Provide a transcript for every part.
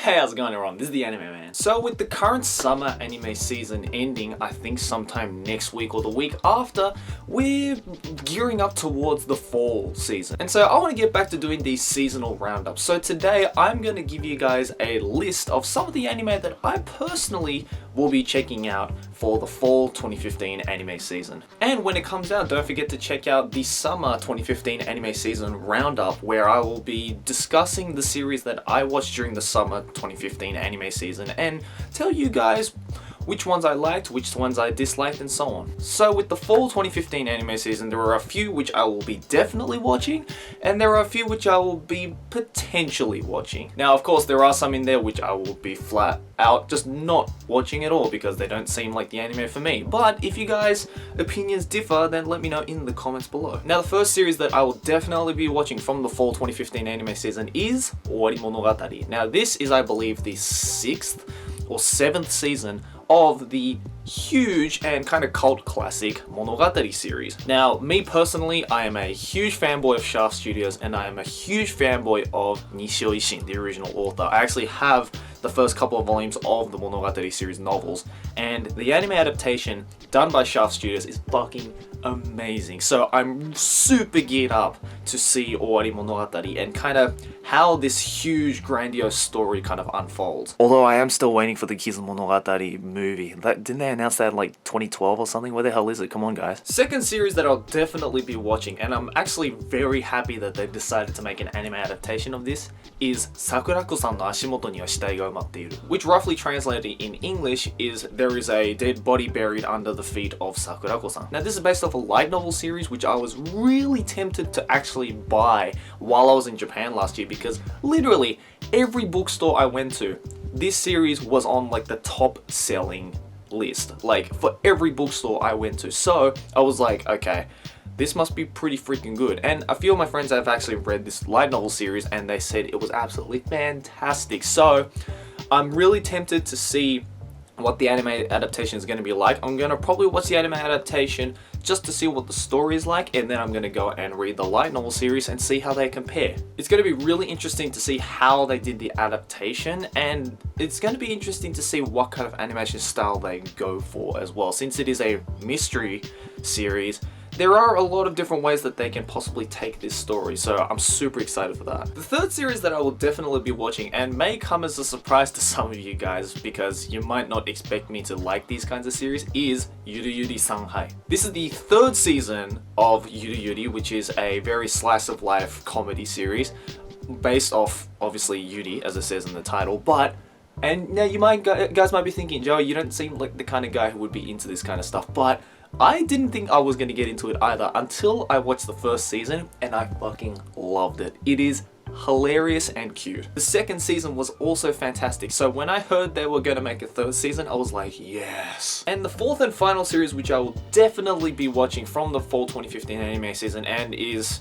Hey, how's it going everyone? This is the Anime Man. So with the current summer anime season ending, I think sometime next week or the week after, we're gearing up towards the fall season. And so I want to get back to doing these seasonal roundups. So today I'm going to give you guys a list of some of the anime that I personally will be checking out for the fall 2015 anime season. And when it comes out, don't forget to check out the summer 2015 anime season roundup, where I will be discussing the series that I watched during the summer 2015 anime season and tell you guys which ones I liked, which ones I disliked, and so on. So with the fall 2015 anime season, there are a few which I will be definitely watching, and there are a few which I will be potentially watching. Now, of course, there are some in there which I will be flat out just not watching at all because they don't seem like the anime for me. But if you guys' opinions differ, then let me know in the comments below. Now, the first series that I will definitely be watching from the fall 2015 anime season is Owari Monogatari. Now, this is, I believe, the 6th or 7th season of the huge and kind of cult classic Monogatari series. Now, me personally, I am a huge fanboy of Shaft Studios, and I am a huge fanboy of Nishio Ishin, the original author. I actually have the first couple of volumes of the Monogatari series novels, and the anime adaptation done by Shaft Studios is fucking amazing. So I'm super geared up to see Owari Monogatari and kind of how this huge grandiose story kind of unfolds. Although I am still waiting for the Kizu Monogatari movie. Didn't they announce that in like 2012 or something? Where the hell is it? Come on, guys. Second series that I'll definitely be watching, and I'm actually very happy that they decided to make an anime adaptation of this, is Sakurako-san no Ashimoto ni wa shitai ga umatteiru, which roughly translated in English is there is a dead body buried under the feet of Sakurako-san. Now, this is based off a light novel series which I was really tempted to actually buy while I was in Japan last year, because literally every bookstore I went to, this series was on like the top selling list, like for every bookstore I went to. So I was like, okay, this must be pretty freaking good. And a few of my friends have actually read this light novel series and they said it was absolutely fantastic. So I'm really tempted to see what the anime adaptation is going to be like. I'm going to probably watch the anime adaptation just to see what the story is like, and then I'm going to go and read the light novel series and see how they compare. It's going to be really interesting to see how they did the adaptation, and it's going to be interesting to see what kind of animation style they go for as well. Since it is a mystery series, there are a lot of different ways that they can possibly take this story, so I'm super excited for that. The third series that I will definitely be watching, and may come as a surprise to some of you guys because you might not expect me to like these kinds of series, is Yuru Yuri Sanhai. This is the third season of Yuru Yuri, which is a very slice of life comedy series based off, obviously, Yuri, as it says in the title, and now you guys might be thinking, Joe, you don't seem like the kind of guy who would be into this kind of stuff, but I didn't think I was going to get into it either until I watched the first season, and I fucking loved it. It is hilarious and cute. The second season was also fantastic, so when I heard they were going to make a third season, I was like, yes. And the fourth and final series, which I will definitely be watching from the fall 2015 anime season, and is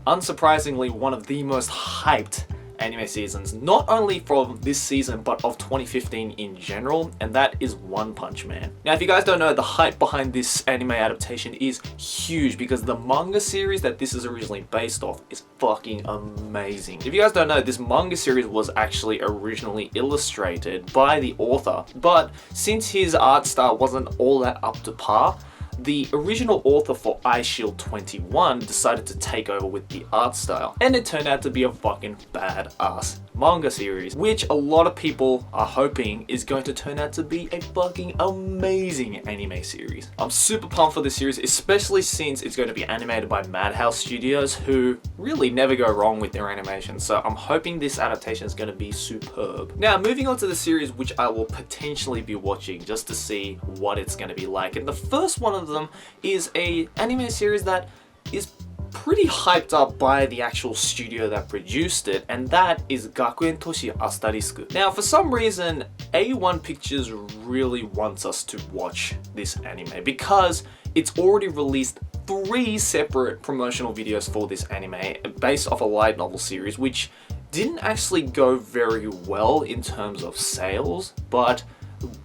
unsurprisingly one of the most hyped anime seasons, not only from this season but of 2015 in general, and that is One Punch Man. Now, if you guys don't know, the hype behind this anime adaptation is huge because the manga series that this is originally based off is fucking amazing. If you guys don't know, this manga series was actually originally illustrated by the author, but since his art style wasn't all that up to par, the original author for Eye Shield 21 decided to take over with the art style, and it turned out to be a fucking badass manga series, which a lot of people are hoping is going to turn out to be a fucking amazing anime series. I'm super pumped for this series, especially since it's going to be animated by Madhouse Studios, who really never go wrong with their animation, so I'm hoping this adaptation is going to be superb. Now, moving on to the series which I will potentially be watching just to see what it's going to be like, and the first one of them is a anime series that is pretty hyped up by the actual studio that produced it, and that is Gakuen Toshi Asterisk. Now, for some reason, A1 Pictures really wants us to watch this anime because it's already released 3 separate promotional videos for this anime based off a light novel series, which didn't actually go very well in terms of sales, but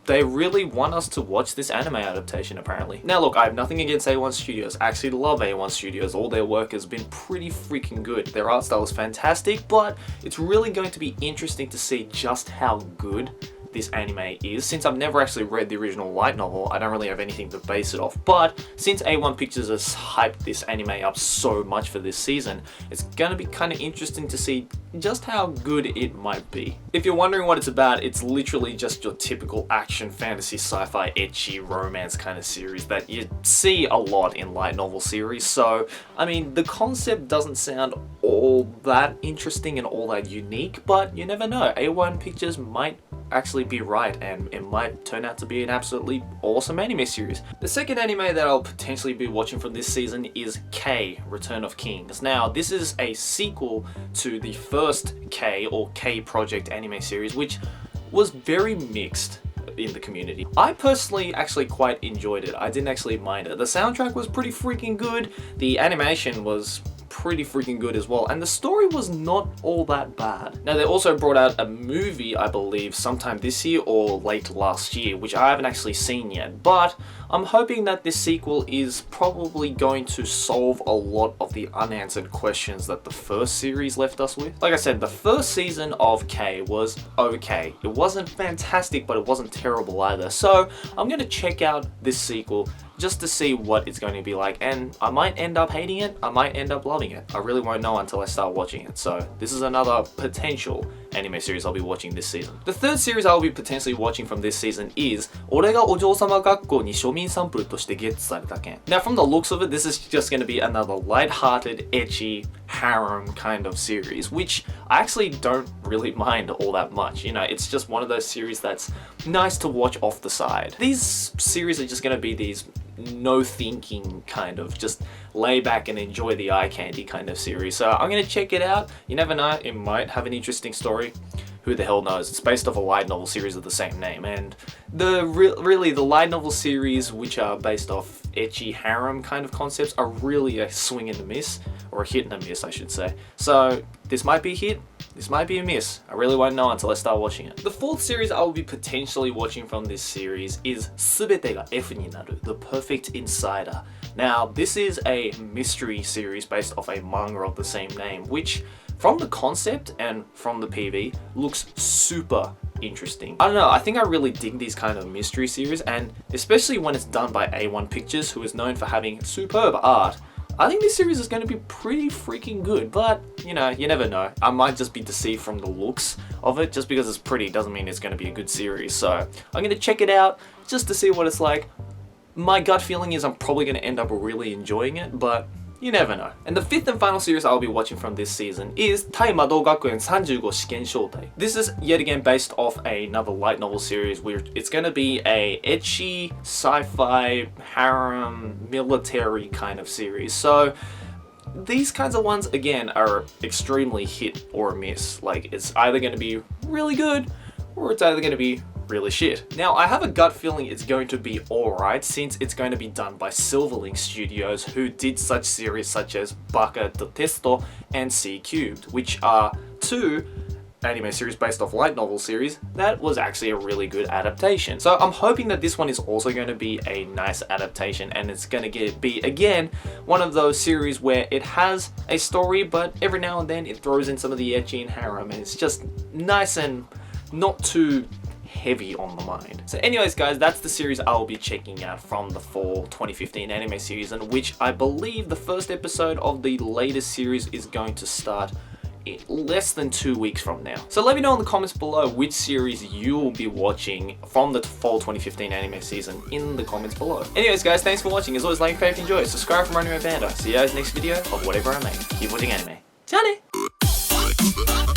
they really want us to watch this anime adaptation, apparently. Now look, I have nothing against A1 Studios. I actually love A1 Studios. All their work has been pretty freaking good. Their art style is fantastic, but it's really going to be interesting to see just how good this anime is. Since I've never actually read the original light novel, I don't really have anything to base it off. But since A1 Pictures has hyped this anime up so much for this season, it's gonna be kind of interesting to see just how good it might be. If you're wondering what it's about, it's literally just your typical action, fantasy, sci-fi, ecchi, romance kind of series that you see a lot in light novel series. So, I mean, the concept doesn't sound all that interesting and all that unique, but you never know. A1 Pictures might actually be right, and it might turn out to be an absolutely awesome anime series. The second anime that I'll potentially be watching from this season is K, Return of Kings. Now, this is a sequel to the first K, or K Project anime series, which was very mixed in the community. I personally actually quite enjoyed it. I didn't actually mind it. The soundtrack was pretty freaking good, the animation was pretty freaking good as well, and the story was not all that bad. Now, they also brought out a movie, I believe, sometime this year or late last year, which I haven't actually seen yet, but I'm hoping that this sequel is probably going to solve a lot of the unanswered questions that the first series left us with. Like I said, the first season of K was okay. It wasn't fantastic, but it wasn't terrible either. So I'm going to check out this sequel just to see what it's going to be like, and I might end up hating it, I might end up loving it. I really won't know until I start watching it. So this is another potential anime series I'll be watching this season. The third series I'll be potentially watching from this season is 俺がお嬢様学校に庶民サンプルとしてゲットされた件. Now, from the looks of it, this is just going to be another light-hearted, ecchi, harem kind of series, which I actually don't really mind all that much. You know, it's just one of those series that's nice to watch off the side. These series are just going to be these no thinking kind of just lay back and enjoy the eye candy kind of series. So I'm going to check it out. You never know, it might have an interesting story. Who the hell knows? It's based off a light novel series of the same name, and really the light novel series which are based off ecchi harem kind of concepts are really a swing and a miss, or a hit and a miss I should say. So this might be a hit, this might be a miss. I really won't know until I start watching it. The fourth series I will be potentially watching from this series is 全てが F になる The Perfect Insider. Now, this is a mystery series based off a manga of the same name, which from the concept and from the PV looks super interesting. I don't know, I think I really dig these kind of mystery series, and especially when it's done by A1 Pictures, who is known for having superb art. I think this series is going to be pretty freaking good, but you know, you never know. I might just be deceived from the looks of it. Just because it's pretty doesn't mean it's going to be a good series. So I'm going to check it out just to see what it's like. My gut feeling is I'm probably going to end up really enjoying it, but you never know. And the fifth and final series I'll be watching from this season is 対魔導学園35試験招待. This is yet again based off another light novel series where it's going to be a ecchi, sci-fi, harem, military kind of series. So these kinds of ones again are extremely hit or miss. Like, it's either going to be really good or it's either going to be really shit. Now, I have a gut feeling it's going to be alright since it's going to be done by Silverlink Studios, who did such series such as Baka the Testo and C Cubed, which are two anime series based off light novel series that was actually a really good adaptation. So I'm hoping that this one is also going to be a nice adaptation, and it's going to be again one of those series where it has a story, but every now and then it throws in some of the ecchi and harem, and it's just nice and not too heavy on the mind. So anyways guys, that's the series I'll be checking out from the fall 2015 anime season, which I believe the first episode of the latest series is going to start in less than 2 weeks from now. So let me know in the comments below which series you will be watching from the fall 2015 anime season in the comments below. Anyways guys, thanks for watching. As always, like, favorite, enjoy, subscribe for Anime Panda. See you guys next video of whatever I make. Keep watching anime. Ciao!